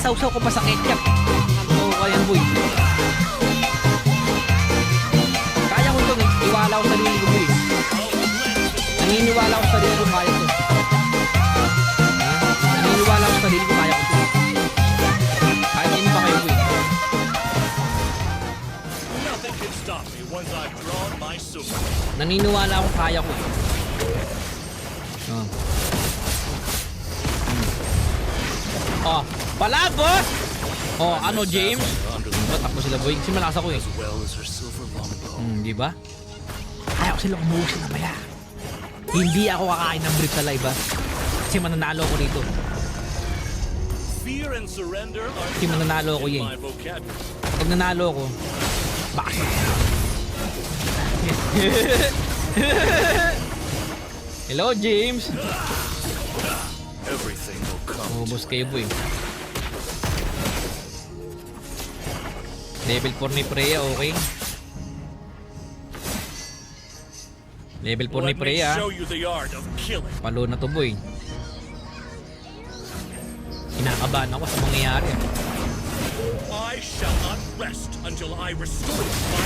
Sinasawsaw ko pa sa ketchup. Ano ko yan, boy? Kaya ko to. Iwala ko sa sarili ko, boy. Naniniwala ko sa sarili ko, kaya to. Naniniwala ko sa sarili ko, kaya ko to. Kaya din pa kayo, boy. Naniniwala akong kaya ko. Oh, palag, boss! Oh, ano, James? Takbo sila, boy. Kasi malakas ako, eh. Di ba? Kaya ko sila umuwi na maya. Hindi ako kakain ng brief sa live, ha? Kasi mananalo ako dito. Kasi mananalo ako, yun. Pag nanalo ako, bakas na. Hello, James. Boss kayo, boy. Level 4 ni Freya, okay. Level 4 ni Freya. Palo na to, boy. Kinakabahan ako sa mangyayari.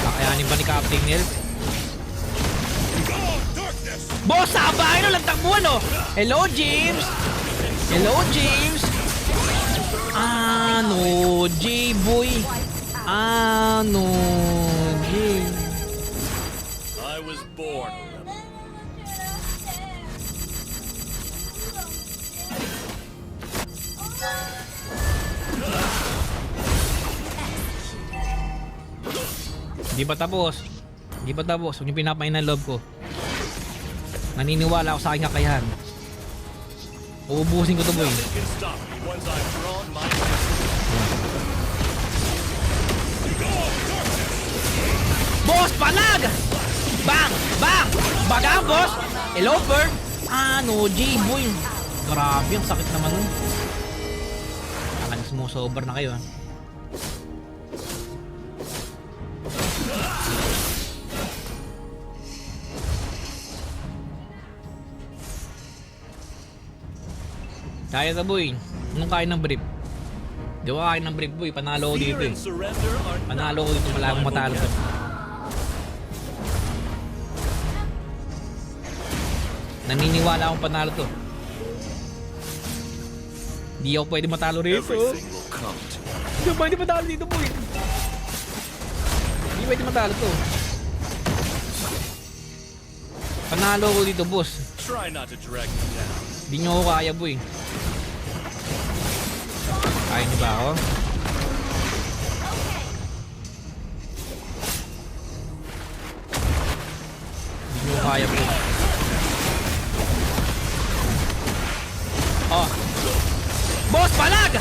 Kakayanin ba ni Captain Nels? Boss, sabahin no, lagtakbuhan no. Hello, James. Hello, James. Ano, J-boy. Ano, J. I was born. Di ba tapos? Di ba tapos? Huwag niyo pinapain ng love ko. Naniniwala ako sa aking kakayahan. Uubusin ko to, boy. Boss, palag! Bang! Bang! Bagang, boss! Hello, bird! Ano, J-boy? Grabe, ang sakit naman nun. Nakalis mo, sober na kayo, ha? Kaya na, boy. Anong kain ng brief? Di ko kain ng brief, boy. Panalo ko dito, eh. Panalo ko dito. Wala akong matalo to. Naniniwala akong panalo to. Hindi ako pwede matalo rito. Hindi ako pwede matalo dito, boy. Hindi pwede matalo to. Panalo ko dito, boss. Hindi nyo ako kaya, boy. Kaya niyo ba ako? Hindi nyo ako kaya, boy. Oh. Boss, palag!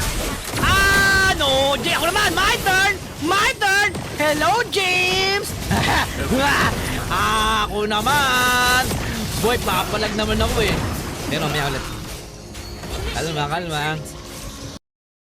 Ano? Jay, ako naman! My turn! My turn! Hello, James! Ako naman! Boy, papalag naman ako, eh. Pero may ulit. Kalma, kalma.